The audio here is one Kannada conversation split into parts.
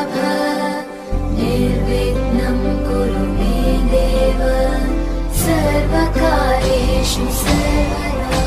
प्रभ निर्विघ्नं कुरु मे देव सर्वकार्येषु सर्वदा।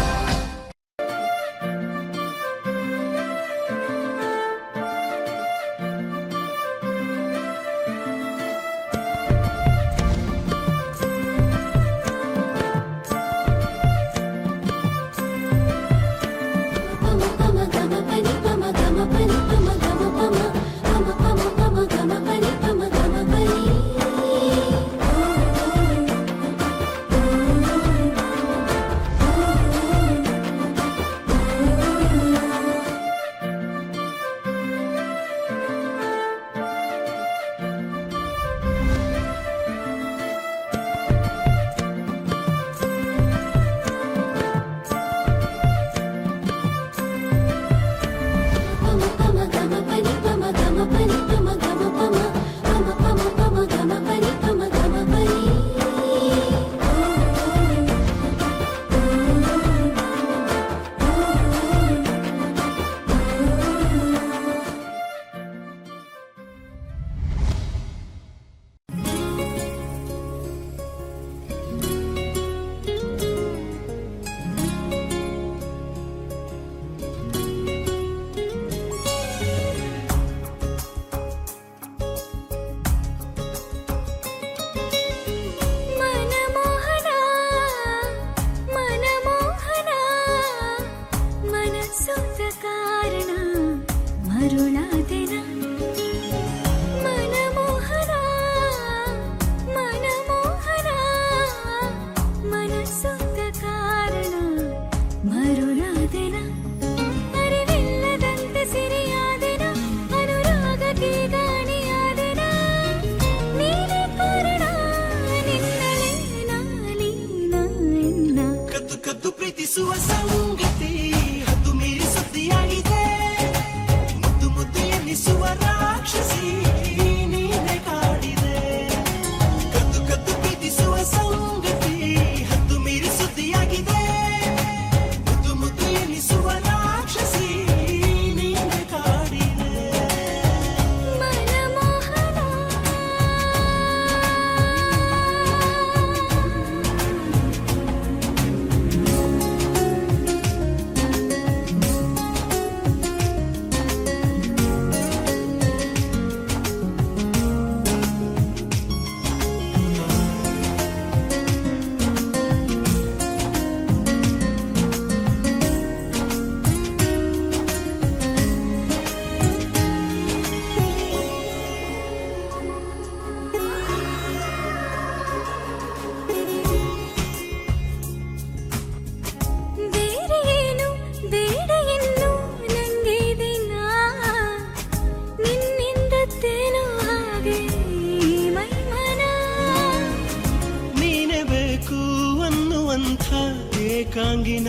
ಏಕಾಂಗಿನ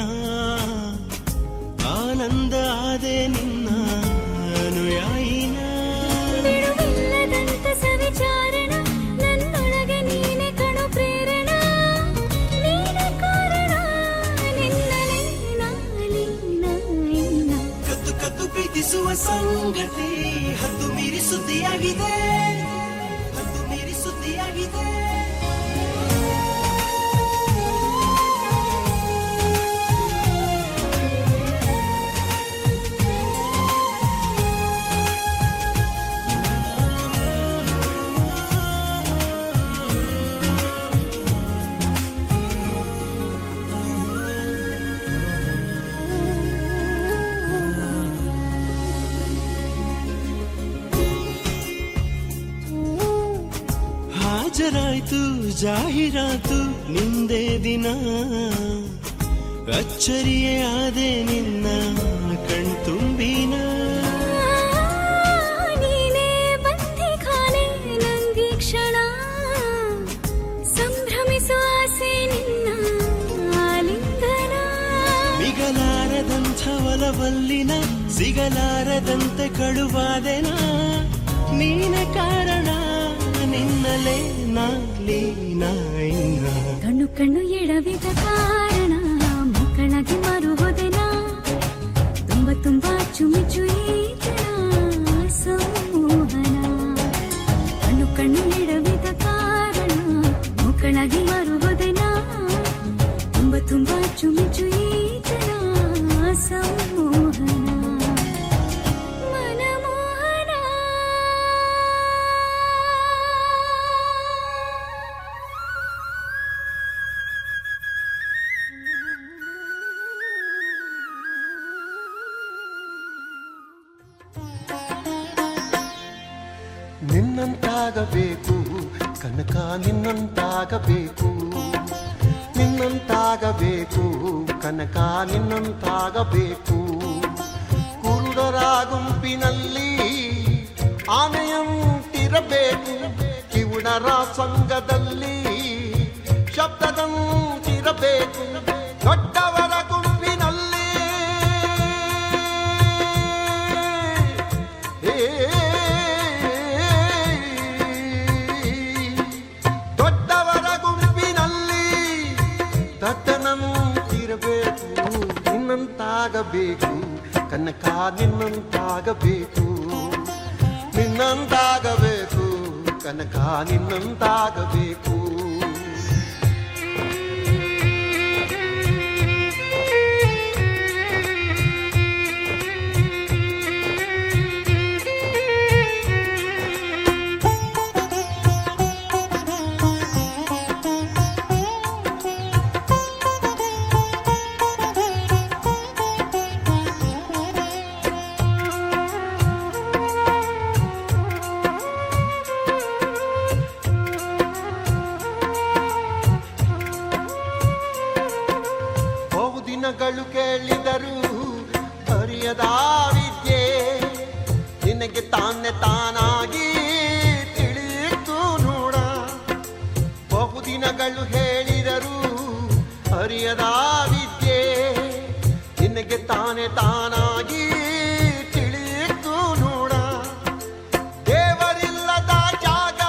ಆನಂದ ಆದೆ ನಿನ್ನ ಅನುಯಾಯಿನ ಬಿಡುವಿಲ್ಲದಂತ ಸವಿಚಾರಣ ನನ್ನೊಳಗೆ ನೀನೆ ಕಣು ಪ್ರೇರಣ ನೀನೆ ಕಾರಣ ನಿನ್ನಲೇ ನಾಲೀನ ಕದ್ದು ಕದ್ದು ಪ್ರೀತಿಸುವ ಸಂಗತಿ ಹದ್ದು ಮೀರಿ ಸುದ್ದಿಯಾಗಿದೆ ಹದ್ದು ಮೀರಿ ಸುದ್ದಿಯಾಗಿದೆ ಹಾಜರಾಯ್ತು ಜಾಹೀರಾತು ನಿಂದೇ ದಿನ ಅಚ್ಚರಿಯೇ ಆದೆ ನಿನ್ನ ಕಣ್ತುಂಬಿನ ನೀನೇ ಬಂದೆ ಖಾನೆ ನಂದಿ ಕ್ಷಣ ಸಂಭ್ರಮಿಸುವ ಆಸೆ ನಿನ್ನ ಆಲಿಂಗನ ಮಿಗಲಾರದಂಥ ಒಲವಲ್ಲಿನ ಸಿಗಲಾರದಂತೆ ಕಳುವಾದೆನ ನೀನೆ ಕಾರಣ ನಿನ್ನಲೇ ನಾಲೀನ ಕಣ್ಣು ಕಣ್ಣು ಎಡವಿದ ಕಾರಣ ಮಕ್ಕಳಾಗಿ ಮಾರುವುದೆನ ತುಂಬ ತುಂಬ ಚುಮಿ ಚುಯಿ ಸಂಮೋಹನ ನಿನ್ನಂತಾಗಬೇಕು ಕನಕ ನಿನ್ನಂತಾಗಬೇಕು ನಿನ್ನಂತಾಗಬೇಕು ಕನಕ ನಿನ್ನಂತಾಗಬೇಕು ಕುರುಡರ ಗುಂಪಿನಲ್ಲಿ ಆನೆಯಂತಿರಬೇಕು ಕಿವುಡರ ಸಂಘದಲ್ಲಿ ಶಬ್ದದಂತಿರಬೇಕು ದೊಡ್ಡವರ ಗುಂಪಿನಲ್ಲಿ ದೊಡ್ಡವರ ಗುಂಪಿನಲ್ಲಿ ದಟ್ಟನಂತಿರಬೇಕು ನಿನ್ನಂತಾಗಬೇಕು ಕನಕ ನಿನ್ನಂತಾಗಬೇಕು ನಿನ್ನಂತಾಗಬೇಕು ಕನಕ ನಿನ್ನಂತಾಗಬೇಕು ದಿನಗಳು ಕೇಳಿದರು ಅರಿಯದ ವಿದ್ಯೆ ನಿನಗೆ ತಾನೇ ತಾನಾಗಿ ತಿಳಿಯಿತು ನೋಡ ಬಹುದಿನಗಳು ಹೇಳಿದರು ಅರಿಯದ ವಿದ್ಯೆ ನಿನಗೆ ತಾನೇ ತಾನಾಗಿ ತಿಳಿಯಿತು ನೋಡ ದೇವರಿಲ್ಲದ ಜಾಗ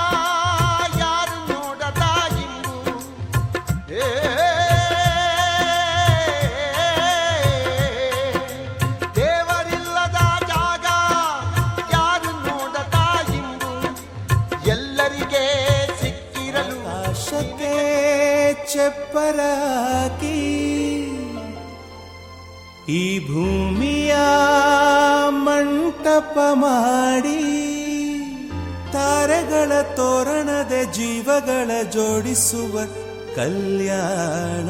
ಯಾರು ನೋಡದ ಇಂಬು చెప్పరాకి ಈ ಭೂಮಿಯ ಮಂಟಪ ಮಾಡಿ ತಾರೆಗಳ ತೋರಣದ ಜೀವಗಳ ಜೋಡಿಸುವ ಕಲ್ಯಾಣ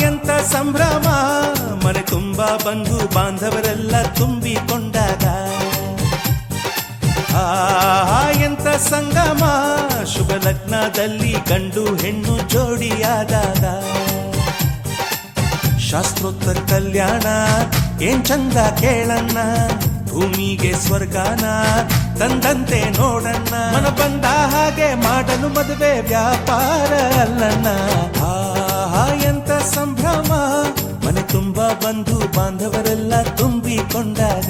ಎಂತ ಸಂಭ್ರಮ ಮನೆ ತುಂಬ ಬಂಧು ಬಾಂಧವರೆಲ್ಲ ತುಂಬಿಕೊಂಡಾಗ ಎಂತ ಸಂಗಮ ಶುಭ ಲಗ್ನದಲ್ಲಿ ಗಂಡು ಹೆಣ್ಣು ಜೋಡಿಯಾದಾಗ ಶಾಸ್ತ್ರೋತ್ತರ ಕಲ್ಯಾಣ ಏನ್ ಚಂದ ಕೇಳಣ್ಣ ಭೂಮಿಗೆ ಸ್ವರ್ಗಾನ ತಂದಂತೆ ನೋಡಣ್ಣ ಮನ ಬಂದ ಹಾಗೆ ಮಾಡಲು ಮದುವೆ ವ್ಯಾಪಾರ ಅಲ್ಲಣ್ಣ ಎಂತ ಸಂಭ್ರಮ ಮನೆ ತುಂಬ ಬಂಧು ಬಾಂಧವರೆಲ್ಲ ತುಂಬಿಕೊಂಡಾಗ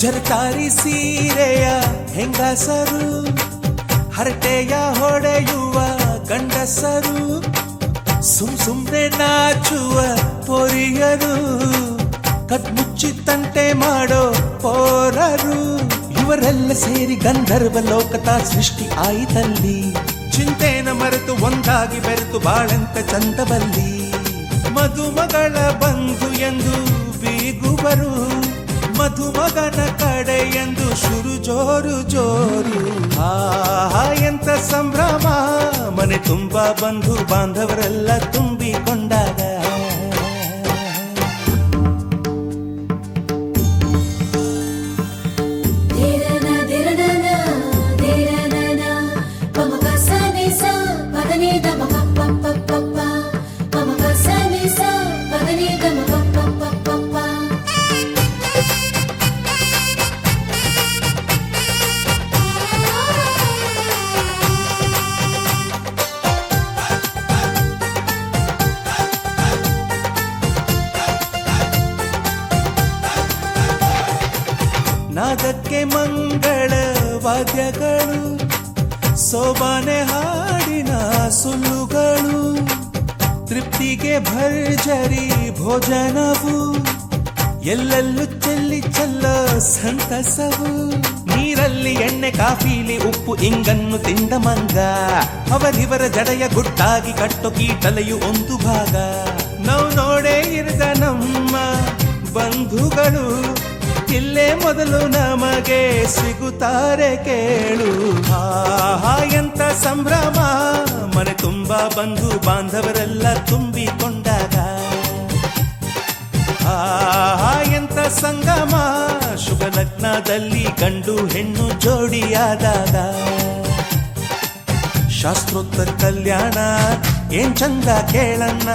ಜರಕಾರಿ ಸೀರೆಯ ಹೆಂಗಸರು ಹರಟೆಯ ಹೊಡೆಯುವ ಗಂಡಸರು ಸುಮ್ನೆ ನಾಚುವ ಪೊರಿಯರು ಕದ್ಮುಚ್ಚಿ ತಂಟೆ ಮಾಡೋ ಪೋರರು ಇವರೆಲ್ಲ ಸೇರಿ ಗಂಧರ್ವ ಲೋಕದ ಸೃಷ್ಟಿ ಆಯಿತಲ್ಲಿ ಚಿಂತೆನ ಮರೆತು ಒಂದಾಗಿ ಬೆರೆತು ಬಾಳೆಂತ ಚಂದವಲ್ಲಿ ಮದುಮಗಳ ಬಂಧು ಎಂದು ಬೀಗುವರು ಮಧುಮಗನ ಕಡೆ ಎಂದು ಶುರು ಜೋರು ಜೋರು ಎಂತ ಸಂಭ್ರಮ ಮನೆ ತುಂಬ ಬಂಧು ಬಾಂಧವರೆಲ್ಲ ತುಂಬಿಕೊಂಡಾಗ pa pa pa ಮನಕ್ಕೆ ಮಂಗಳ ವಾದ್ಯಗಳು, ಸೋಬಾನೆ ಹಾಡಿನ ಸುಳ್ಳುಗಳು, ತೃಪ್ತಿಗೆ ಭರ್ಜರಿ ಭೋಜನವು, ಎಲ್ಲೆಲ್ಲೂ ಚೆಲ್ಲಿ ಚೆಲ್ಲೋ ಸಂತಸವು. ನೀರಲ್ಲಿ ಎಣ್ಣೆ ಕಾಫಿಲಿ ಉಪ್ಪು ಇಂಗನ್ನು ತಿಂದ ಮಂಗ, ಅವರಿವರ ಜಡೆಯ ಗುಟ್ಟಾಗಿ ಕಟ್ಟೋ ಕೀಟಲೆಯು ಒಂದು ಭಾಗ. ನಾವು ನೋಡೇ ಇರದ ನಮ್ಮ ಬಂಧುಗಳು ಇಲ್ಲೇ ಮೊದಲು ನಮಗೆ ಸಿಗುತ್ತಾರೆ ಕೇಳು. ಆಹಾ ಎಂತ ಸಂಭ್ರಮ, ಮನೆ ತುಂಬಾ ಬಂಧು ಬಾಂಧವರೆಲ್ಲ ತುಂಬಿಕೊಂಡಾಗ. ಆಹಾ ಎಂತ ಸಂಗಮ, ಶುಭ ಲಗ್ನದಲ್ಲಿ ಗಂಡು ಹೆಣ್ಣು ಜೋಡಿಯಾದಾಗ. ಶಾಸ್ತ್ರೋತ್ತರ ಕಲ್ಯಾಣ ಏನ್ ಚಂದ ಕೇಳಣ್ಣ,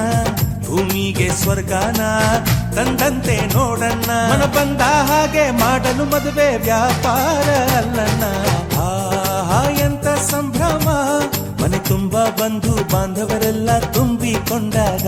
ಭೂಮಿಗೆ ಸ್ವರ್ಗಾನ ತಂದಂತೆ ನೋಡಣ್ಣ. ಮನ ಬಂದ ಹಾಗೆ ಮಾಡಲು ಮದುವೆ ವ್ಯಾಪಾರ ಅಲ್ಲಣ್ಣ. ಆಹಾ ಎಂತ ಸಂಭ್ರಮ, ಮನೆ ತುಂಬಾ ಬಂಧು ಬಾಂಧವರೆಲ್ಲ ತುಂಬಿಕೊಂಡಾಗ.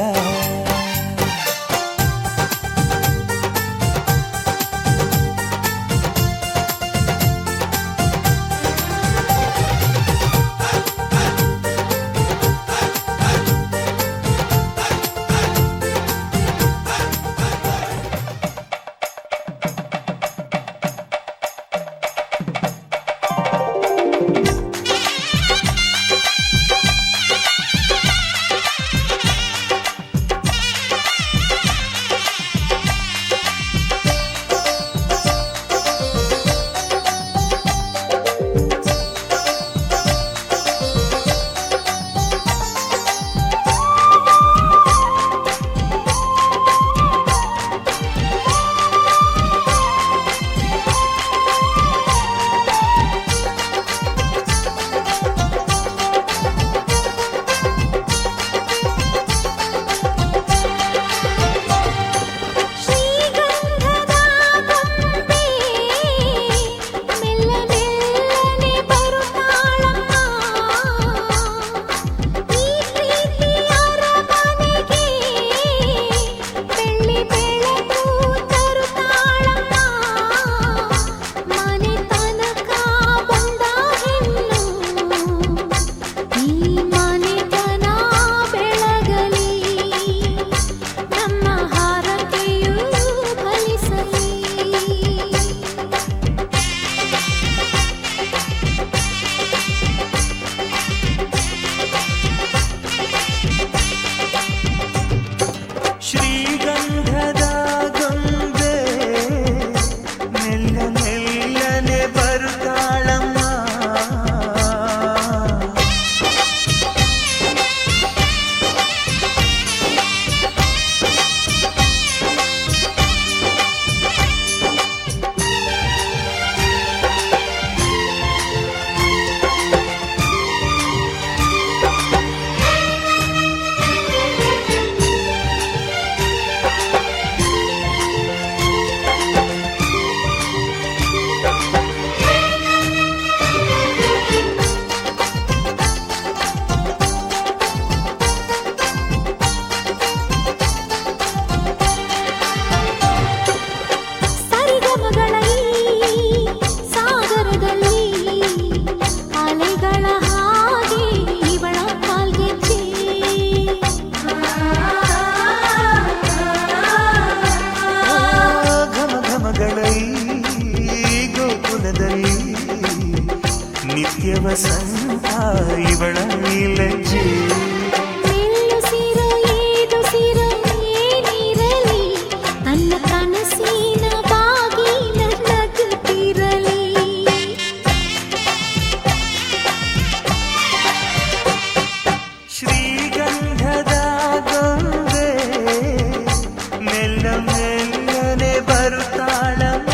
ವಸಂತ ಇವಳ ಲಜ್ಜೆ ನಿಲ್ಲಿಸಿರೋ ಏದು ಸಿರೋ ಏನಿರಲಿ ನನ್ನ ಕನಸಿನ ಬಾಗಿಲ ನಗುತ್ತಿರಲಿ ಶ್ರೀಗಂಧದ ಗೊಂಬೆ ಮೆಲ್ಲ ಮೆಲ್ಲನೆ ಬರುತ್ತಾಳಮ್ಮ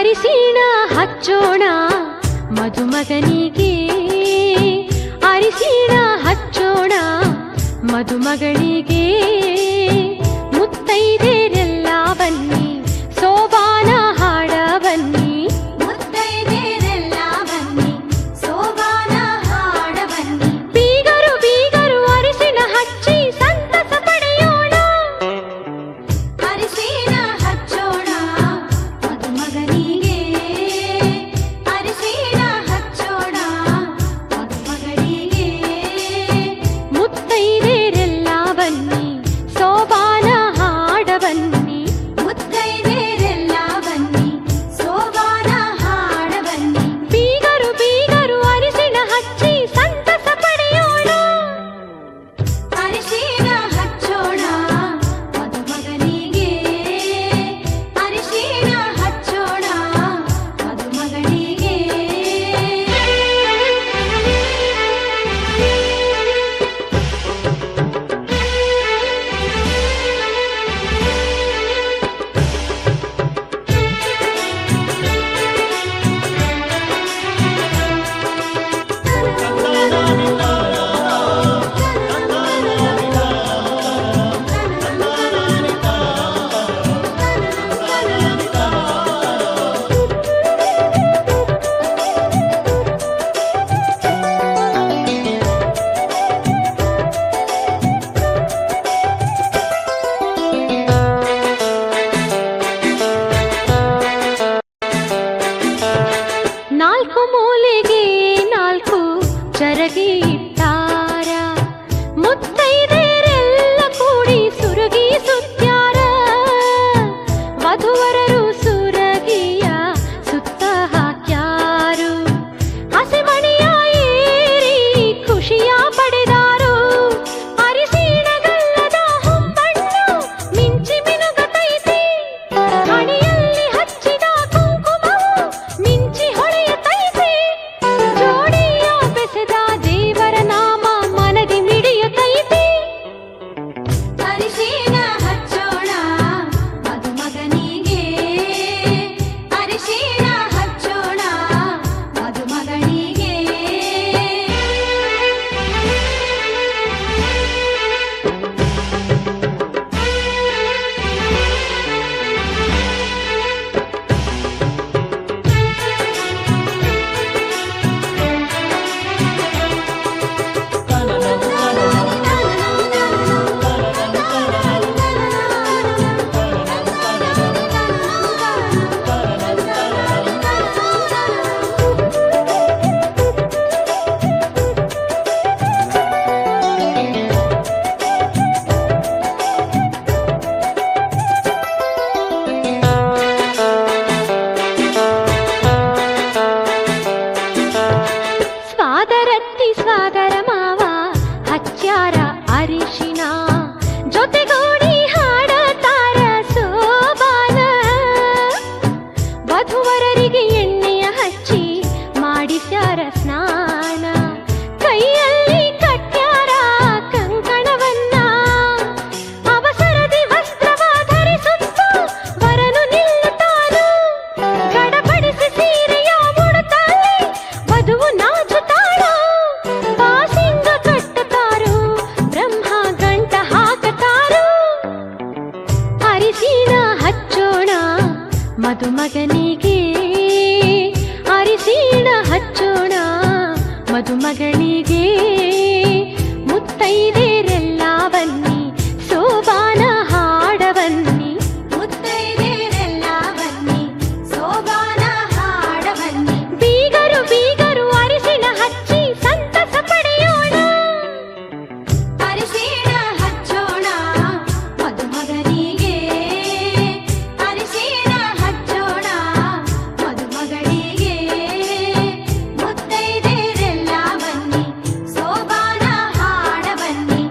ಅರಿಶಿಣ ಹಚ್ಚೋಣ ಮದುಮಗನಿಗೆ, ಅರಿಶಿಣ ಹಚ್ಚೋಣ ಮದುಮಗಳಿಗೆ. ಮುತ್ತೈದೆರೆಲ್ಲ ಬನ್ನಿ ಸೋಬಾನ ಹಾಡ ಬನ್ನಿ, ಮುತ್ತೈದೆರೆಲ್ಲ ಬನ್ನಿ ಸೋಬಾನ ಹಾಡ ಬನ್ನಿ. ಬೀಗರು ಬೀಗರು ಅರಿಶಿಣ ಹಚ್ಚಿ ಸಂತಸ ಪಡೆಯೋಣ, ಅರಿಶಿಣ ಹಚ್ಚೋಣ ಮದುಮಗನಿಗೆ, ಅರಿಶಿಣ ಹಚ್ಚೋಣ ಮದುಮಗಳಿಗೆ. ಮುತ್ತೈದೆರೆಲ್ಲ ಬನ್ನಿ ಸೋಬಾನ ಹಾಡ ಬನ್ನಿ, ಮುತ್ತೈದೆರೆಲ್ಲ ಬನ್ನಿ ಸೋಬಾನ ಹಾಡ ಬನ್ನಿ. ಬೀಗರು ಬೀಗರು ಅರಿಶಿಣ ಹಚ್ಚಿ ಸಂತಸ ಪಡೆಯೋಣ, ಅರಿಶಿಣ ಹಚ್ಚೋಣ ಮದುಮಗನಿಗೆ, ಅರಿಶಿಣ ಹಚ್ಚೋಣ ಮದುಮಗಳಿಗೆ. ನಾಲ್ಕು ಮೂಲೆಗೆ ನಾಲ್ಕು ಚರಗಿ ಇಟ್ಟಾರ, ಮುತ್ತೈದೆರೆಲ್ಲ ಕೂಡಿ ಸುರಗಿ ಸುತ್ಯಾರ. ವಧುವರರು ಸುರಗಿಯ ಸುತ್ತ ಹಾಕ್ಯಾರು, ಹಸಿಮಣಿಯ ಏರಿ ಖುಷಿಯ ಪಡೆದಾರು. ಅರಿಶಿಣಗಲ್ಲದ ಹೊಂಬಣ್ಣು ಮಿಂಚಿ ಮಿನುಗತೈತಿ, ಹಣೆಯಲ್ಲಿ ಹಚ್ಚಿದ ಕುಂಕುಮವು ಮಿಂಚಿ ಹೊಳೆಯುತ್ತೈತಿ. ಜೋಡಿಯ ಬೆಸೆದ ದೇವರ ನಾಮ ಮನದಿ ಮಿಡಿಯುತ್ತೈತಿ. ಅರಿಶಿಣ ಹಚ್ಚೋಣ ಮದುಮಗನಿಗೆ, ಅರಿಶಿಣ ಹಚ್ಚೋಣ ಮದುಮಗಳಿಗೆ. ಸ್ವಾದರತ್ತಿ ಸ್ವಾದರ ಮಾವ ಹಚ್ಚಾರ ಅರಿಶಿಣ, ಜೊತೆಗೂಡಿ ಹಾಡತಾರ ಸೋಬಾನ. ವಧುವರರಿಗೆ ಎಣ್ಣೆಯ ಹಚ್ಚಿ ಮಾಡಿಸ್ಯಾರ ಸ್ನಾನ, ಕೈಯಲ್ಲಿ ಕಟ್ಟ್ಯಾರ ಕಂಕಣವನ್ನ. ಅವಸರದಿ ವಸ್ತ್ರವ ಧರಿಸುತ್ತ ವರನು ನಿಲ್ಲುತ್ತಾನು, ಗಡಬಡಿಸಿ ಸೀರೆಯ ಉಡುತ್ತಾಳೆ ವಧುವು ನಾಚುತ್ತಾಳು. ಬಾಸಿಂಗ ಕಟ್ಟುತ್ತಾರು ಬ್ರಹ್ಮ ಗಂಟ ಹಾಕತಾರು. ಅರಿಶಿಣ ಹಚ್ಚೋಣ ಮದುಮಗನಿಗೆ, ಅರಿಶಿಣ ಹಚ್ಚೋಣ ಮದುಮಗಳಿಗೆ. ಮುತ್ತೈದೆರೆಲ್ಲ ಬನ್ನಿ ಸೋಬಾನ ಹಾಡ ಬನ್ನಿ, ಮುತ್ತೈದೆರೆಲ್ಲ ಬನ್ನಿ ಸೋಬಾನ ಹಾಡ ಬನ್ನಿ. ಬೀಗರು ಬೀಗರು ಅರಿಶಿಣ ಹಚ್ಚಿ ಸಂತಸ ಪಡೆಯೋಣ, ಅರಿಶಿಣ ಹಚ್ಚೋಣ ಮದುಮಗನಿಗೆ, ಅರಿಶಿಣ ಹಚ್ಚೋಣ ಮದುಮಗಳಿಗೆ. ಮುತ್ತೈದೆರೆಲ್ಲ ಬನ್ನಿ ಸೋಬಾನ ಹಾಡ ಬನ್ನಿ,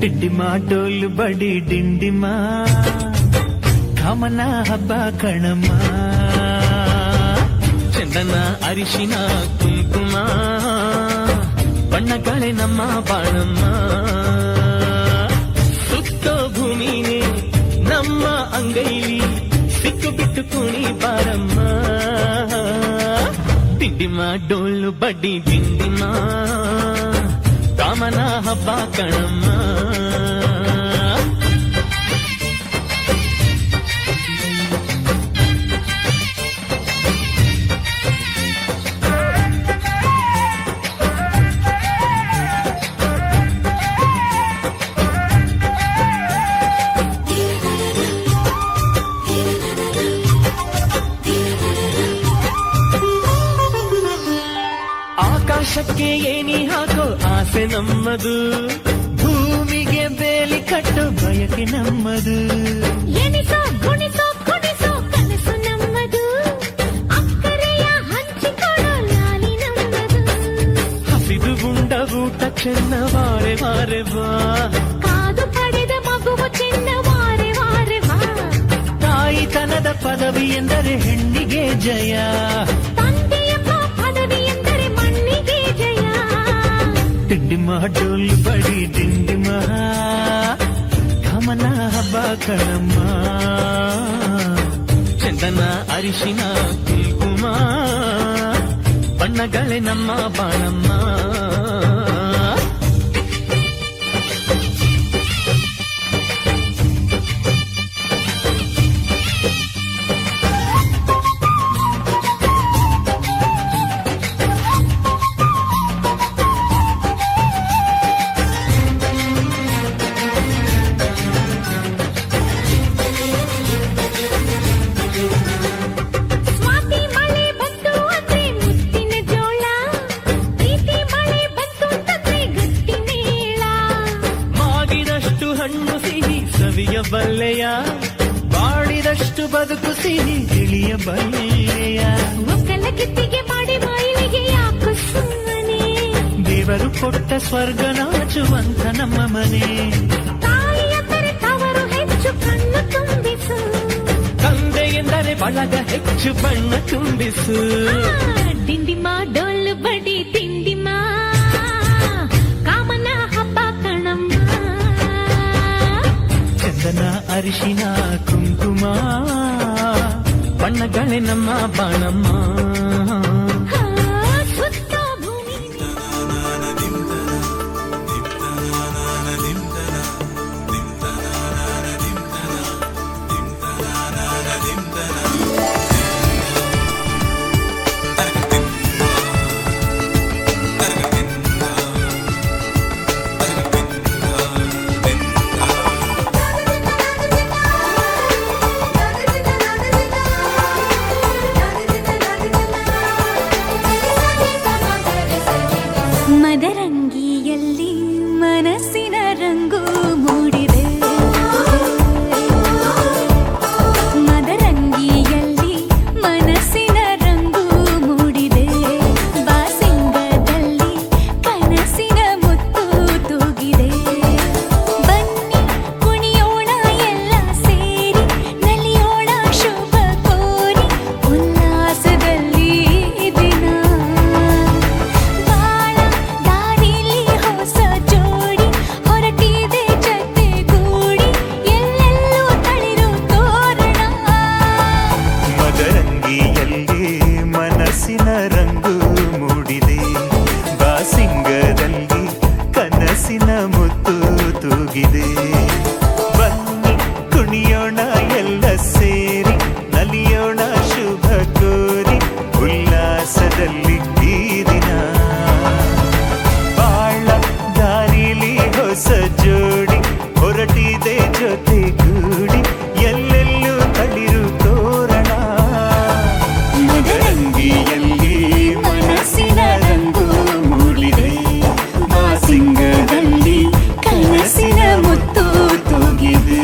ಡಿಂಡಿಮ ಡೋಲು ಬಡಿ ಡಿಂಡಿಮ ಕಾಮನ ಹಬ್ಬ ಕಣಮ್ಮ ಚಂದನ ಅರಿಶಿನ ಕುಂಕುಮ ಬಣ್ಣಗಳೇ ನಮ್ಮ ಬಾಣಮ್ಮ ಸುತ್ತೋ ಭೂಮಿನೇ ನಮ್ಮ ಅಂಗೈಲಿ ಸಿಕ್ಕು ಬಿಟ್ಟು ಕುಣಿ ಬಾರಮ್ಮ ಡಿಂಡಿಮ ಡೋಲು ಬಡ್ಡಿ ಡಿಂಡಿಮ ಕಾಮನ ಹಬ್ಬ ಕಣಮ್ಮ ಆಕಾಶಕ್ಕೆ ಏನಿ ಹಾಕೋ ಆಸೆ ನಮ್ಮದು ಭೂಮಿಗೆ ಬೇಲಿ ಕಟ್ಟೋ ಬಯಕೆ ನಮ್ಮದು ಎನಿಸೋ ಗುಣಿಸೋ ಕುಣಿಸೋ ಕನಸು ನಮ್ಮದು ಅಕ್ಕರೆಯ ಹಂಚಿಕೊಡೋ ಲಾಲಿ ನಮ್ಮದು ಹಸಿದು ಉಂಡ ಊಟ ಚೆನ್ನ ವಾರೆ ವಾರೆ ಬಾ ಕಾದು ಪಡೆದ ಮಗುವು ಚಿನ್ನ ವಾರೆ ವಾರೆ ಬಾ ತಾಯಿತನದ ಪದವಿ ಎಂದರೆ ಹೆಣ್ಣಿಗೆ ಜಯ ತಂದೆಯ ಪದವಿ ಎಂದರೆ ಮಣ್ಣಿಗೆ ಜಯ ಡಿಂಡಿಮ ಡೋಲು ಬಡಿ ಡಿಂಡಿಮ ಕಾಮನ ಹಬ್ಬ ಕಣಮ್ಮ ಚಂದನ ಅರಿಶಿನ ಕುಂಕುಮ ಬಣ್ಣಗಳೇ ನಮ್ಮ ಬಾಣಮ್ಮ ಸ್ವಾತಿ ಮಳೆ ಬಂತು ಅಂದ್ರೆ ಮುತ್ತಿನ ಜೋಳ ಪ್ರೀತಿ ಮಳೆ ಬಂತು ಅಂತಂದ್ರೆ ಗಟ್ಟಿ ಮೇಳ ಮಾಗಿದಷ್ಟು ಹಣ್ಣು ಸಿಹಿ ಸವಿಯ ಬಲ್ಲೆಯ ಬಾಡಿದಷ್ಟು ಬದುಕು ಸಿಹಿ ತಿಳಿಯ ಬಲ್ಲೆಯ ಒಕ್ಕಲ ಕಿತ್ತಿಗೆ ಮಾಡಿ ಮೈಲಿಗೆ ಯಾಕೋ ಸುಮ್ಮನೆ ದೇವರು ಕೊಟ್ಟ ಸ್ವರ್ಗ ನಾಚುವಂತ ನಮ್ಮ ಮನೆ ತಾಯಿ ಅಂದರೆ ತವರು ಹೆಚ್ಚು ಕಣ್ಣು ತುಂಬಿಸು ತಂದೆ ಎಂದರೆ ಬಳಗ ಹೆಚ್ಚು ಬಣ್ಣ ತುಂಬಿಸು ಡಿಂಡಿಮ ಡೊಳ್ಳು ಬಡಿ ದಿಂಡಿಮ ಕಾಮನ ಹಬ್ಬ ಕಣಮ್ಮ ಚಂದನ ಅರಿಶಿನ ಕುಂಕುಮ ಬಣ್ಣಗಳೇ ನಮ್ಮ ಬಾಣಮ್ಮ ಸುತ್ತ ಭೂಮಿ ಮದರಂಗಿಯಲ್ಲಿ ಮನಸ್ಸಿನ ರಂಗು ಮೂಡಿದೆ ಮದರಂಗಿಯಲ್ಲಿ ಮನಸ್ಸಿನ ರಂಗು ಮೂಡಿದೆ ಬಾಸಿಂಗದಲ್ಲಿ ಕನಸಿನ ಮುತ್ತು ತೂಗಿದೆ ಬನ್ನಿ ಕುಣಿಯೋಣ ಎಲ್ಲ ಸೇರಿ ನಲಿಯೋಣ ಶುಭ ಕೋರಿ ಉಲ್ಲಾಸದಲ್ಲಿ ದಿನ ಬಾಳ ದಾರಿಲಿ ಹೊಸ ಜೋಡಿ ಹೊರಟಿದೆ ಜೊತೆಗೂಡಿ ಎಲ್ಲೆಲ್ಲೂ ತಳಿರು ತೋರಣ ಮದರಂಗಿಯಲ್ಲಿ ಮನಸ್ಸಿನ ರಂಗು ಮೂಡಿದೆ ಬಾಸಿಂಗದಲ್ಲಿ ಕನಸಿನ ಮುತ್ತು ತೂಗಿದೆ ಬನ್ನಿ ಕುಣಿಯೋಣ ಎಲ್ಲ ಸೇರಿ ನಲಿಯೋಣ ಶುಭ ಕೋರಿ ಉಲ್ಲಾಸದಲ್ಲಿ ಈ ದಿನ ಬಾಳ ದಾರಿಲಿ ಹೊಸ ಜೋಡಿ ಹೊರಟಿದೆ ಜೊತೆಗೂಡಿ ಎಲ್ಲೆಲ್ಲೂ ತಳಿರು ತೋರಣ ಮದರಂಗಿಯಲ್ಲಿ ಮನಸ್ಸಿನ ರಂಗು ಮೂಡಿದೆ ಬಾಸಿಂಗದಲ್ಲಿ ಕನಸಿನ ಮುತ್ತು ತೂಗಿದೆ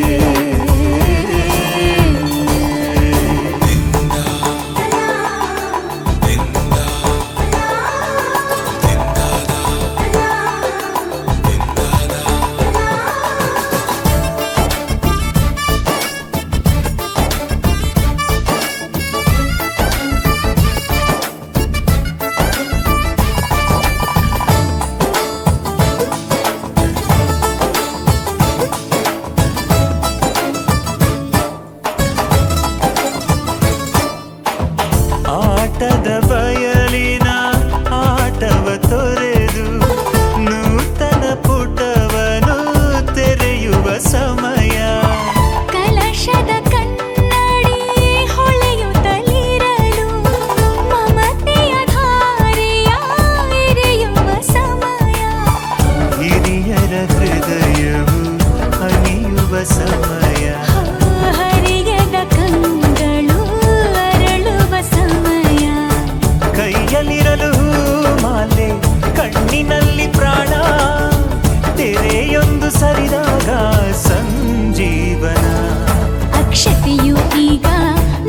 ಸಮಯ ಹರಿಯದ ಕಂಗಳು ಅರಳುವ ಸಮಯ ಕೈಯಲ್ಲಿರಲು ಮಾಲೆ ಕಣ್ಣಿನಲ್ಲಿ ಪ್ರಾಣ ತೆರೆಯೊಂದು ಸರಿದಾಗ ಸಂಜೀವನ ಅಕ್ಷತೆಯು ಈಗ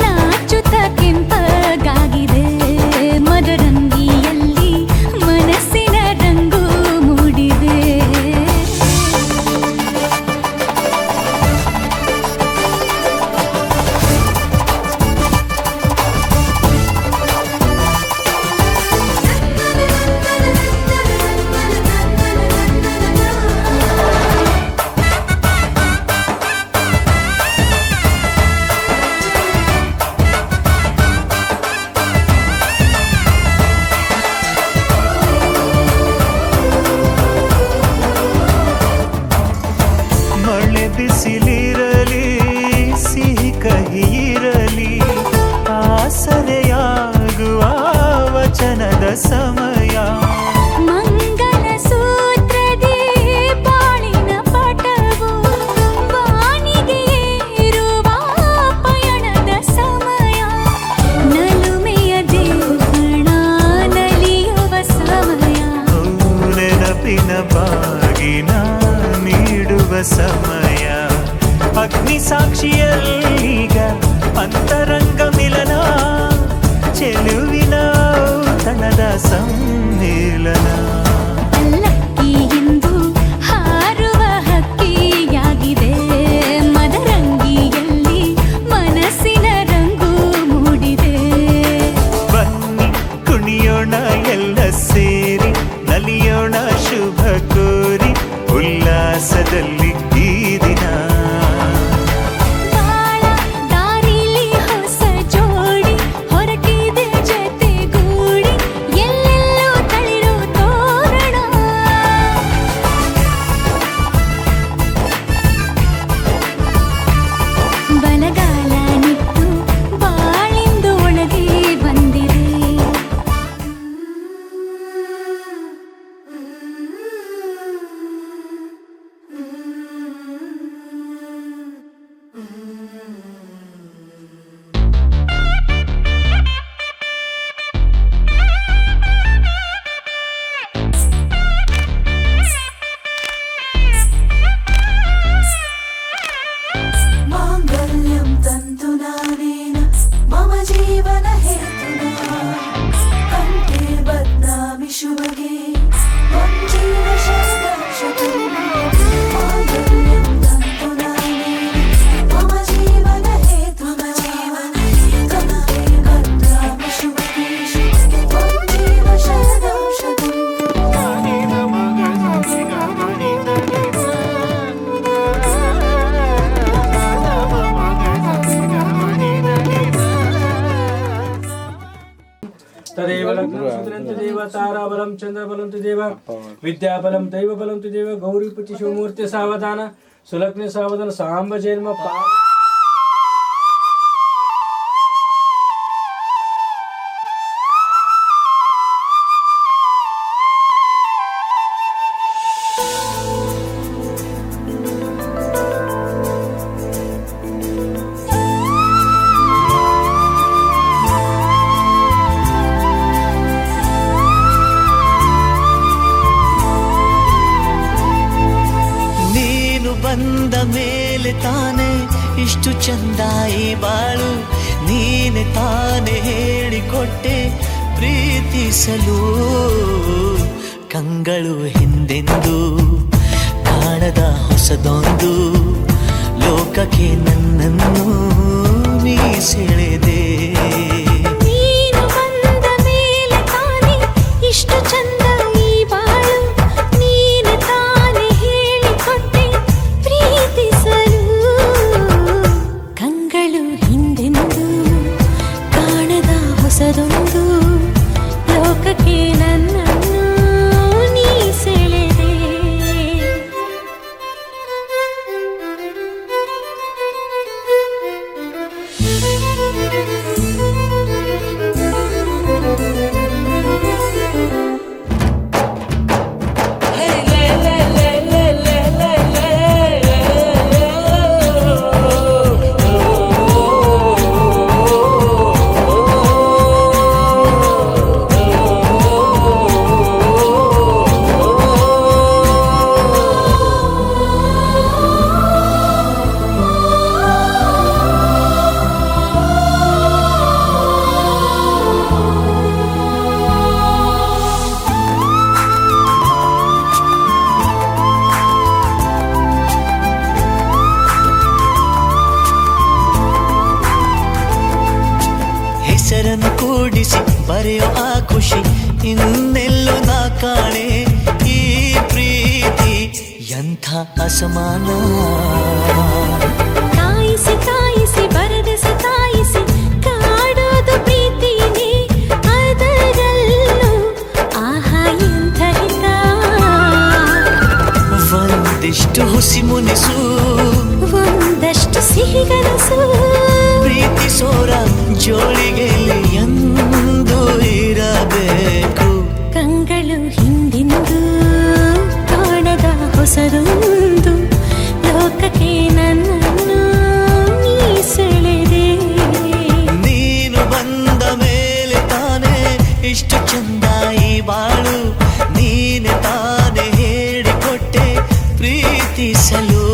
ನಾಚುತ್ತ ಕೆಂಪಗಾಗಿದೆ ಮದರಂಗಿಯಲ್ಲಿ ಮನಸ್ಸಿನ ರಂಗು ಮೂಡಿದೆ ಮಳೆ ಬಿಸಿಲಿರಲಿ ಸಿಹಿ ಕಹಿ ಇರಲಿ ಆಸರೆಯಾಗುವ ವಚನದ ಸಮಯ ಮಂಗಲ ಸೂತ್ರದಿ ಬಾಳಿನ ಪಟವು ಬಾನಿಗೆ ಏರುವ ಪಯಣದ ಸಮಯ ನಲುಮೆಯ ದೇವಣ ನಲಿಯುವ ಸಮಯ ನೆನಪಿನ ಬಾಗಿನ ನೀಡುವ ಸಮಯ ಅಗ್ನಿ ಸಾಕ್ಷಿಯಲ್ಲೀಗ ಅಂತರಂಗ ಮಿಲನ ಚೆಲುವಿನ ತನದ ಸಮ್ಮಿಲನ ಪಲ್ಲಕ್ಕಿ ಎಂದು ಹಾರುವ ಹಕ್ಕಿಯಾಗಿದೆ ಮದರಂಗಿಯಲ್ಲಿ ಮನಸ್ಸಿನ ರಂಗು ಮೂಡಿದೆ ಬನ್ನಿ ಕುಣಿಯೋಣ ಎಲ್ಲ ಸೇರಿ ನಲಿಯೋಣ ಶುಭ ಕೋರಿ ಉಲ್ಲಾಸದಲ್ಲಿ ಈ ದಿನ ಬಾಳ ದಾರಿಲಿ ಹೊಸ ಜೋಡಿ ಹೊರಟಿದೆ ಜತೆಗೂಡಿ ಎಲ್ಲೆಲ್ಲೂ ತಳಿರು ತೋರಣ ಬಲಗಾಲ ನಿಟ್ಟು ಬಾಳಿಂದು ಒಳಗೆ ಬಂದಿದೆ माङ्गल्यं तन्तुनानेन मम जीवन हेतुना कण्ठे बध्नामि शुभगे त्वं जीव शरदं माङ्गल्यं तन्तुनानेन मम जीवन हेतुना कण्ठे बध्नामि शुभगे त्वं जीव शरदं तदेव लग्नं देव ताराबलं चंद्रबलं तु देव विद्याबलं दैवबलं तु देव गौरीपति शिवमूर्ति सावधान सुलग्न सावधान सांब जन्म ನೀನು ಬಂದ ಮೇಲೆ ತಾನೆ ಇಷ್ಟು ಚಂದ ಈ ಬಾಳು ನೀನೆ ತಾನೆ ಹೇಳಿಕೊಟ್ಟೆ ಪ್ರೀತಿಸಲು ಕಂಗಳು ಹಿಂದೆಂದು ಕಾಣದ ಹೊಸದೊಂದು ಲೋಕಕ್ಕೆ ನನ್ನನ್ನು ನೀ ಸೆಳೆದೆ ನೀನು ಬಂದ ಮೇಲೆ ತಾನೆ ಇಷ್ಟು ಚಂದ ಈ ಬಾಳು ನೀನು ತಾನೆ ಹೇಳಿಕೊಟ್ಟೆ ಪ್ರೀತಿಸಲು ಕಂಗಳು ಹಿಂದೆಂದು ಕಾಣದ ಹೊಸದೊಂದು ಲೋಕಕ್ಕೆ ನನ್ನನ್ನು ನೀ ಸೆಳೆದೆ ಮರೆಯೋ ಆ ಖುಷಿ ಇನ್ನೆಲ್ಲೋ ನಾ ಕಾಣೆ. ಈ ಪ್ರೀತಿ ಎಂಥ ಅಸಮಾನ. ಕಾಯಿಸಿ ಕಾಯಿಸಿ ಬರದ ಸತಾಯಿಸಿ ಕಾಡೋದು ಪ್ರೀತಿನೇ, ಅದರಲ್ಲೂ ಆಹಾ ಎಂಥ ಹಿತ. ಒಂದಿಷ್ಟು ಹುಸಿ ಮುನಿಸು, ಒಂದಷ್ಟು ಸಿಹಿಗನಸು, ಪ್ರೀತಿಸೋರ ಜೋಳಿಗೆ ಎಂದು ಇರಬೇಕು. ಕಂಗಳು ಹಿಂದಿಂದು ಕಾಣದ ಹೊಸದೊಂದು ಲೋಕಕ್ಕೆ ನನ್ನನ್ನು ನೀ ಸೆಳೆದೆ. ನೀನು ಬಂದ ಮೇಲೆ ತಾನೇ ಇಷ್ಟು ಚಂದ ಈ ಬಾಳು. ನೀನೆ ತಾನೇ ಹೇಳಿಕೊಟ್ಟೆ ಪ್ರೀತಿಸಲು.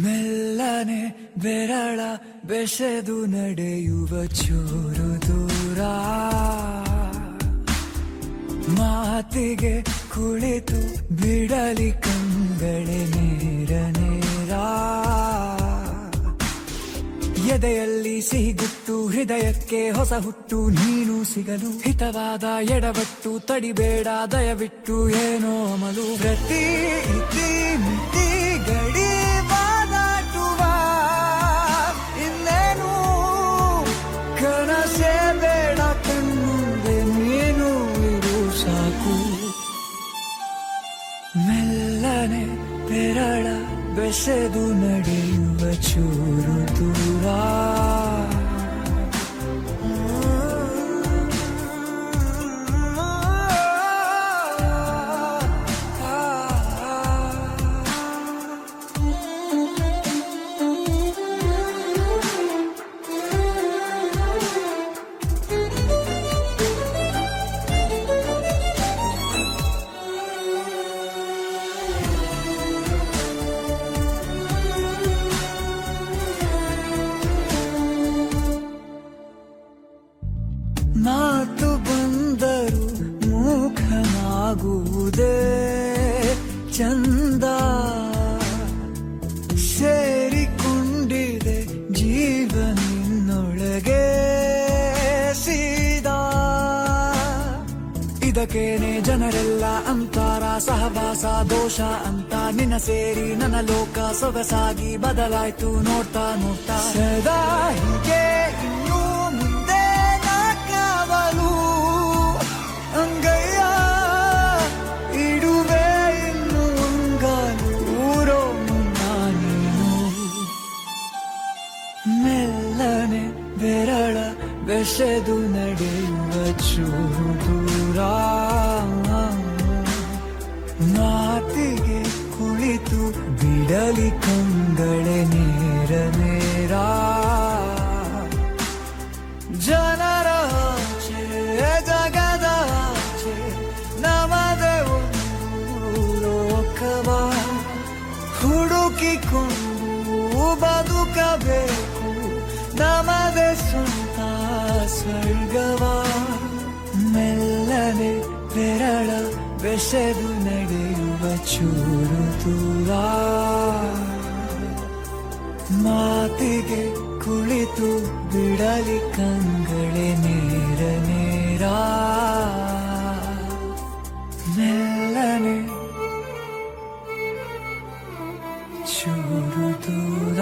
ಮೆಲ್ಲನೆ ಬೆರಳ ಬೆಸೆದು ನಡೆಯುವ ಚೂರು ದೂರ, ಮಾತಿಗೆ ಕುಳಿತು ಬಿಡಲಿ ಕಂಗಳೆ ನೇರ ನೇರ. ಎದೆಯಲ್ಲಿ ಸಿಹಿಗುಟ್ಟು, ಹೃದಯಕ್ಕೆ ಹೊಸ ಹುಟ್ಟು, ನೀನು ಸಿಗಲು ಹಿತವಾದ ಎಡವಟ್ಟು. ತಡಿಬೇಡ ದಯವಿಟ್ಟು ಏನೋ ಅಮಲು. ಪ್ರತಿ ಇತಿ ಮಿತಿ ಗಡಿ ಬಾದಾಟುವ ಇನ್ನೇನು ಕನಸೇ ಬೇಡ. ಕಣ್ಣುಂದೆ ನೀನು ಇರು ಸಾಕು. ಮೆಲ್ಲನೆ ಬೆರಳ ಬೆಸೆದು ನಡೆಯುವ ಚೂರು ದೂರ, ಮಾತು ಬಂದರು ಮೂಖನಾಗುವುದೇ ಚಂದ. ಸೇರಿಕೊಂಡಿದೆ ಜೀವನಿನ್ನೊಳಗೆ ಸೀದಾ. ಇದಕ್ಕೇನೆ ಜನರೆಲ್ಲ ಅಂತಾರ ಸಹವಾಸ ದೋಷ ಅಂತ. ನಿನ್ನ ಸೇರಿ ನನ್ನ ಲೋಕ ಸೊಗಸಾಗಿ ಬದಲಾಯ್ತು ನೋಡ್ತಾ ನೋಡ್ತಾ. ಸದಾ ಹೀಗೆ ಇನ್ನೂ ಮುಂದೆ ನಾ ಕಾವಲು, ಅಂಗಯ್ಯ ಇಡುವೆ ಇನ್ನು ಅಂಗಾಲು. ಊರೋ ಮುನ್ನ ನೀನು ಮೆಲ್ಲನೆ ಬೆರಳ ಬೆಸೆದು ನಡೆಯುವ ಚೂರು ದೂರ, ಮಾತಿಗೆ ಕುಳಿತು ಬಿಡಲಿ ಕಂಗಳೆ ನೇರ ನೇರ. ಜನರ ಆಚೆ ಜಗದ ಆಚೆ ನಮದೆ ಒಂದು ಲೋಕವ ಹುಡುಕಿಕೊಂಡು ಬದುಕಬೇಕು. ನಮದೆ ಸ್ವಂತ ಸ್ವರ್ಗವ. ಮೆಲ್ಲನೆ ಬೆರಳ ಬೆಸೆದು ನಡೆಯುವ ಚೂರು ದೂರ, ಮಾತಿಗೆ ಕುಳಿತು ಬಿಡಲಿ ಕಂಗಳೆ ನೇರ ನೇರ. ಮೆಲ್ಲನೆ ಚೂರು ದೂರ.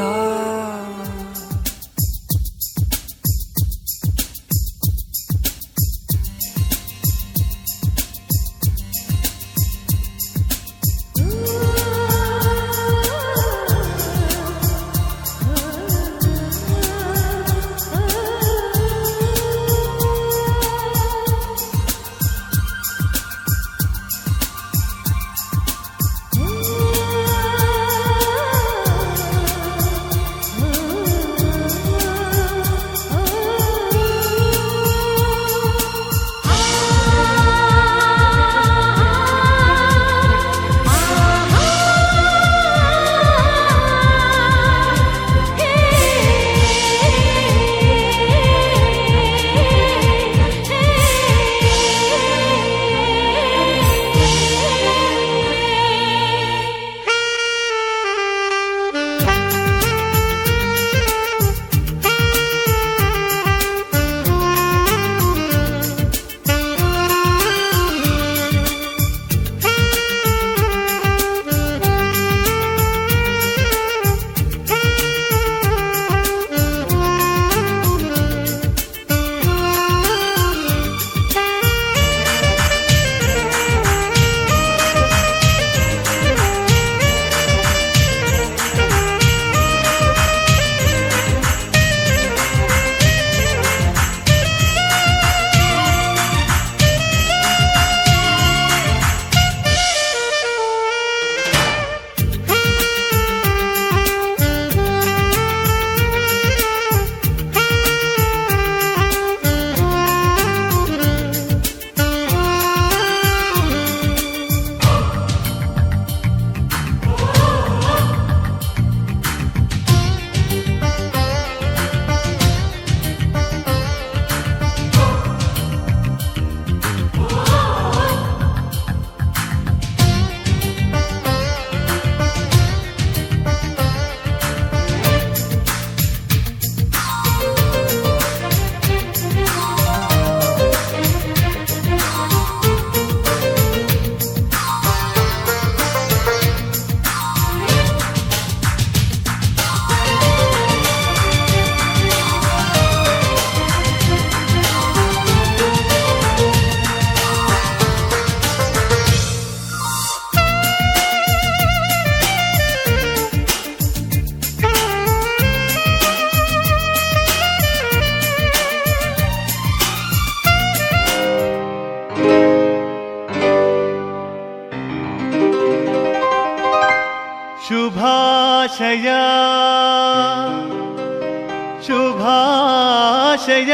ಶುಭಾಶಯ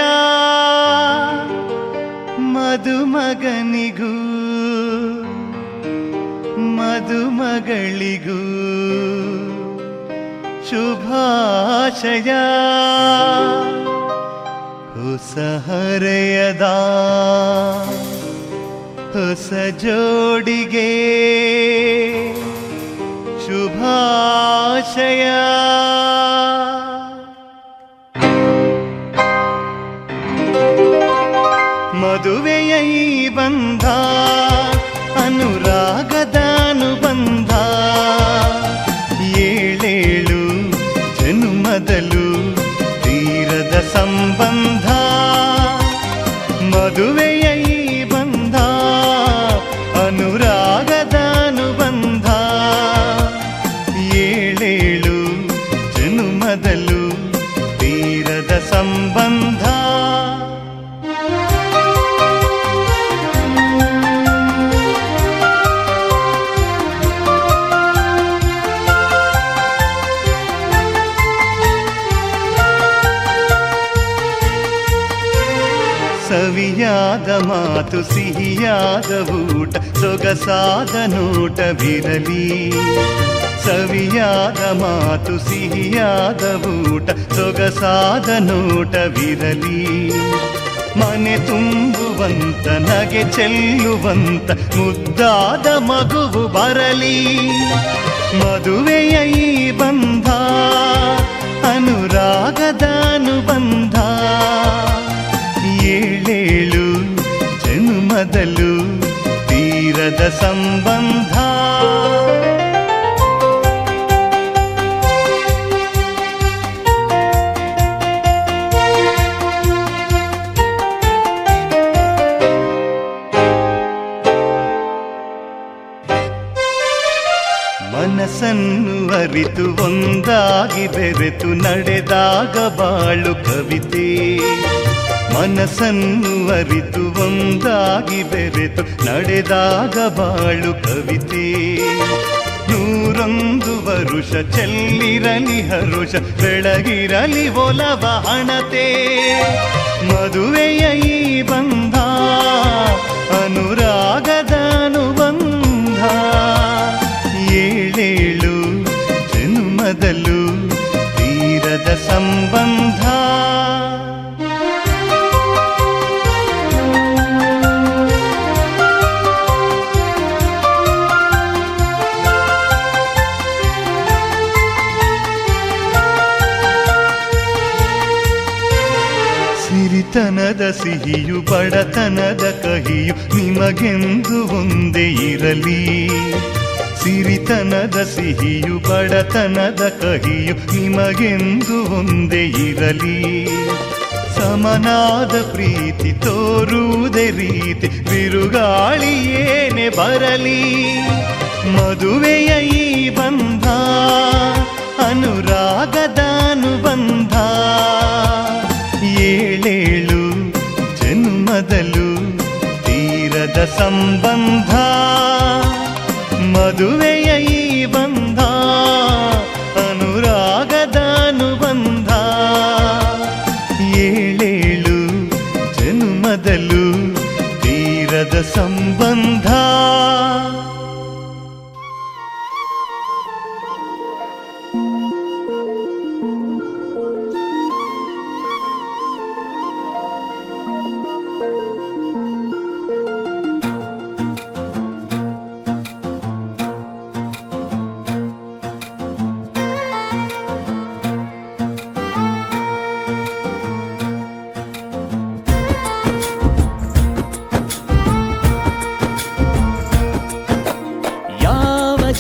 ಮದುಮಗನಿಗೂ ಮದುಮಗಳಿಗೂ ಶುಭಾಶಯ ಹೊಸ ಹರೆಯದ ಹೊಸ ಜೋಡಿಗೆ ಶುಭಾಶಯ. ಮದುವೆಯ ಈ ಬಂಧ ಅನುರಾಗದ ಅನುಬಂಧ ಏಳೇಳು ಜನುಮದಲು ತೀರದ ಸಂಬಂಧ. ಮದುವೆಯ ಈ ಬಂಧ ಅನುರಾಗದ ಅನುಬಂಧ ಏಳೇಳು ಜನುಮದಲು ತೀರದ ಸಂಬಂಧ. ಸವಿಯಾದ ಮಾತು ಸಿಹಿಯಾದ ಊಟ ಸೊಗಸಾದ ನೋಟವಿರಲಿ. ಸವಿಯಾದ ಮಾತು ಸಿಹಿಯಾದ ಊಟ ಸೊಗಸಾದ ನೋಟವಿರಲಿ. ಮನೆ ತುಂಬುವಂತ ನಗೆ ಚೆಲ್ಲುವಂತ ಮುದ್ದಾದ ಮಗುವು ಬರಲಿ. ಮದುವೆಯ ಈ ಬಂಧ ಅನುರಾಗದ ಅನುಬಂಧ ಏಳೇಳು ಜನುಮದಲು ತೀರದ ಸಂಬಂಧ. ಮನಸ್ಸನ್ನು ಅರಿತು ಒಂದಾಗಿ ಬೆರೆತು ನಡೆದಾಗ ಬಾಳು ಕವಿತೆ. ಮನಸ್ಸನ್ನು ಅರಿತು ಒಂದಾಗಿ ಬೆರೆತು ನಡೆದಾಗ ಬಾಳು ಕವಿತೆ. 101 ವರುಷ ಚೆಲ್ಲಿರಲಿ ಹರುಷ ಬೆಳಗಿರಲಿ ಒಲವ ಹಣತೆ. ಮದುವೆಯ ಈ ಬಂಧ ಅನುರಾಗದ ಅನುಬಂಧ ಏಳೇಳು ಜನುಮದಲು ತೀರದ ಸಂಬಂಧ. ಸಿರಿತನದ ಸಿಹಿಯು ಬಡತನದ ಕಹಿಯು ನಿಮಗೆಂದು ಒಂದೇ ಇರಲಿ. ಸಿರಿತನದ ಸಿಹಿಯು ಬಡತನದ ಕಹಿಯು ನಿಮಗೆಂದು ಒಂದೇ ಇರಲಿ. ಸಮನಾದ ಪ್ರೀತಿ ತೋರುವುದೇ ರೀತಿ ಬಿರುಗಾಳಿ ಏನೇ ಬರಲಿ. ಮದುವೆಯ ಈ ಬಂಧ ಅನುರಾಗದ ಅನುಬಂಧ ಏಳೇಳು ಜನ್ಮದಲು ತೀರದ ಸಂಬಂಧ. ಮದುವೆಯ ಈ ಬಂಧ ಅನುರಾಗದ ಅನುಬಂಧ ಏಳೇಳು ಜನ್ಮದಲು ತೀರದ ಸಂಬಂಧ.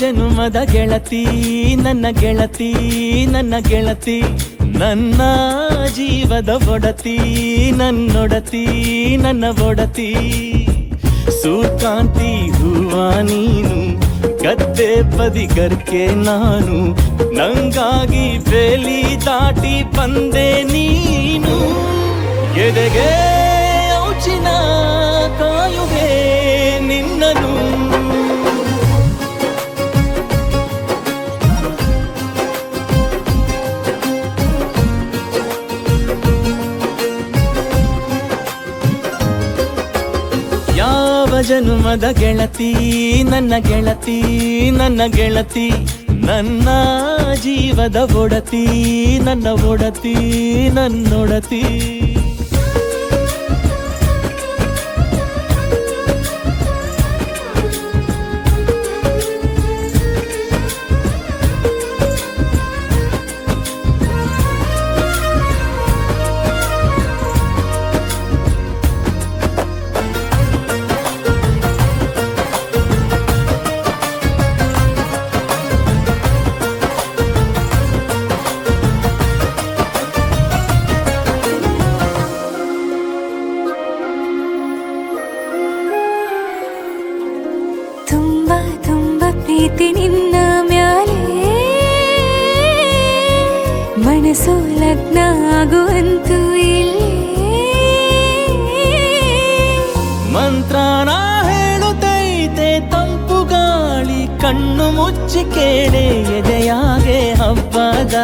ಜನುಮದ ಗೆಳತಿ ನನ್ನ ಗೆಳತಿ ನನ್ನ ಗೆಳತಿ ನನ್ನ ಜೀವದ ಒಡತಿ ನನ್ನೊಡತಿ ನನ್ನ ಒಡತಿ. ಸೂರ್ಕಾಂತಿ ಹೂವ ನೀನು ಗದ್ದೆ ಬದಿಗರ್ಕೆ ನಾನು ನಂಗಾಗಿ ಬೇಲಿ ದಾಟಿ ಬಂದೆ ನೀನು. ಎದೆಗೆ ಔಚಿನ ಕಾಯುವೆ ನಿನ್ನನು. ಜನುಮದ ಗೆಳತಿ ನನ್ನ ಗೆಳತಿ ನನ್ನ ಗೆಳತಿ ನನ್ನ ಜೀವದ ಒಡತಿ ನನ್ನ ಒಡತಿ ನನ್ನೊಡತಿ ತುಂಬ ತುಂಬ ಪ್ರೀತಿ ನಿನ್ನ ಮ್ಯಾಲೆ ಮನಸ್ಸು ಲಗ್ನ ಆಗುವಂತೂ ಇಲ್ಲೇ ಮಂತ್ರನ ಹೇಳುತ್ತೈತೆ ತಂಪು ಗಾಳಿ ಕಣ್ಣು ಮುಚ್ಚಿ ಕೇಳೆ ಎದೆಯಾಗೆ ಹಬ್ಬದ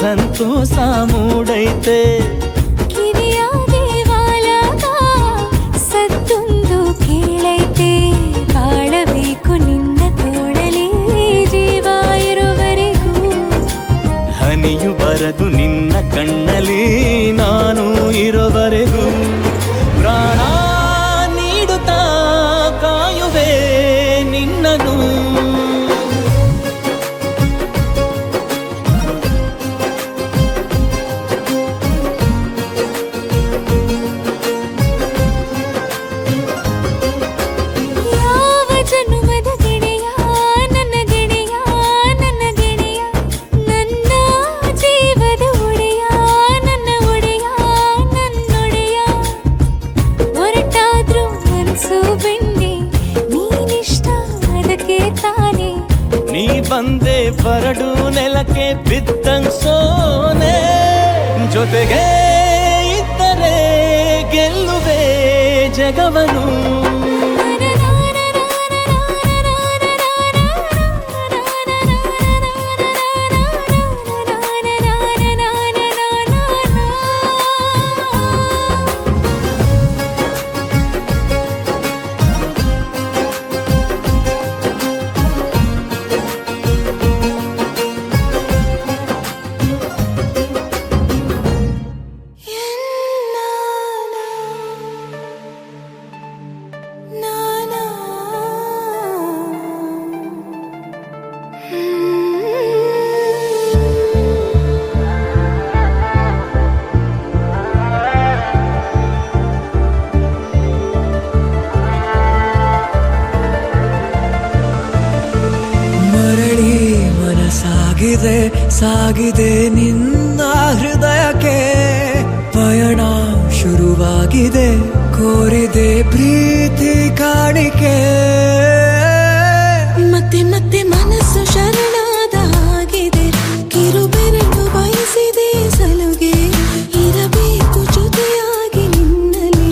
ಸಂತೋಷ ಮೂಡೈತೆ ಕಿವಿಯ ದೇವಾಲಯ ಸತ್ತೊಂದು ಕೇಳೈತೆ ಬಾಳಬೇಕು ನಿನ್ನ ತೋಳಲಿ ಜೀವ ಇರುವರೆಗೂ ಹನಿಯು ಬರದು ನಿನ್ನ ಕಣ್ಣಲ್ಲಿ ನಾನು ಇರುವರೆಗೂ ಪ್ರಾಣ ನೀಡುತ್ತಾ ಕಾಯುವೆ ನಿನ್ನನು ಯಾವ ಜನುಮದ ಗೆಳೆಯ ನನ್ನ ಗೆಳೆಯ ನನ್ನ ಗೆಳೆಯ ನನ್ನ ಜೀವದ ಒಡೆಯ ನನ್ನ ಒಡೆಯ ನನ್ನೊಡೆಯ ಹೊರಟಾದ್ರೂ ಮನಸ್ಸು ಬೆಂಡೆ ನೀನಿಷ್ಟ ಅದಕ್ಕೆ ತಾನೇ ನೀ ಬಂದೆ ಬರಡು ನೆಲಕ್ಕೆ ಬಿದ್ದಂಗ್ ಸೋನೆ ಜೊತೆಗೆ ಇದ್ದರೆ ಗೆಲ್ಲುವೆ ಜಗವನು ಮರಳಿ ಮನಸಾಗಿದೆ ಸಾಗಿದೆ ನಿನ್ನ ಹೃದಯಕ್ಕೆ ಪಯಣ ಶುರುವಾಗಿದೆ ಕೋರಿದೆ ಪ್ರೀತಿ ಕಾಣಿಕೆ ಮತ್ತೆ ಮತ್ತೆ ಮನಸ್ಸು ಶರಣಾದ ಹಾಗಿದೆ ಕಿರುಬೆರಳು ಬಯಸಿದೆ ಸಲುಗೆ ಇರಬೇಕು ಜೊತೆಯಾಗಿ ನಿನ್ನಲ್ಲಿ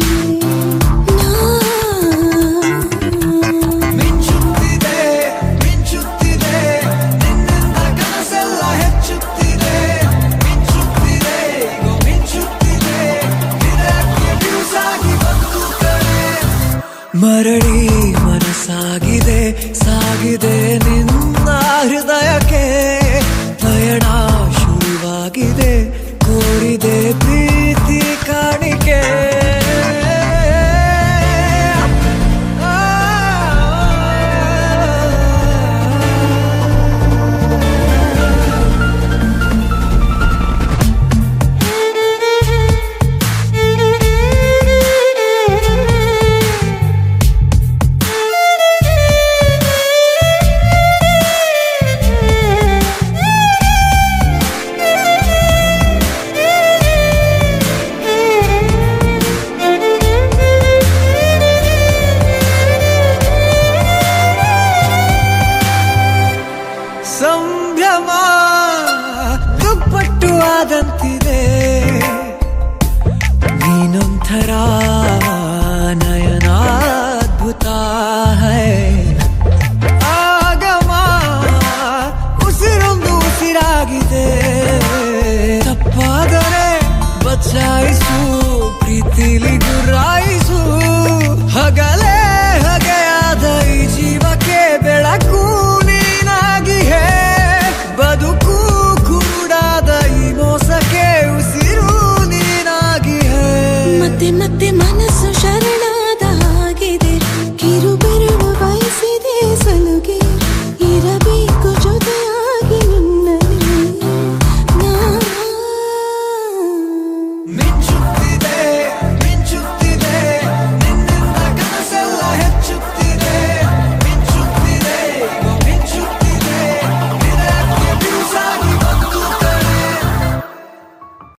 ಮಿಂಚುತ್ತಿದೆ ಮಿಂಚುತ್ತಿದೆ ನಿನ್ನಿಂದ ಕನಸೆಲ್ಲ ಹೆಚ್ಚುತ್ತಿದೆ ಮಿಂಚುತ್ತಿದೆ ಈಗ ಮಿಂಚುತ್ತಿದೆ ಇದಕ್ಕೆ ಫ್ಯೂಸ್ ಆಗಿ ಬಂತು ಕಣೆ ಮರಳಿ ಮನಸ್ಸಾಗಿದೆ ಸಾಗಿದೆ ನಿನ್ನ ಹೃದಯಕ್ಕೆ ಪಯಣ ಶುರುವಾಗಿದೆ ಕೋರಿದೆ ಪ್ರೀತಿ ಕಾಣಿಕೆ ಸಂಭ್ರಮ ದುಪ್ಪಟ್ಟು ಆದಂತಿದೆ ನೀನೊಂಥರ ನಯನಾದ್ಭುತ ಹೈ ಆಗಮ ಉಸಿರೊಂದು ಉಸಿರಾಗಿದೆ ತಪ್ಪಾದರೆ ಬಚಾಯಿಸು ಪ್ರೀತಿಲಿ ಗುರಾಯಿಸು ಹಗಲೇ ಮತ್ತೆ ಮತ್ತೆ ಮನಸ್ಸು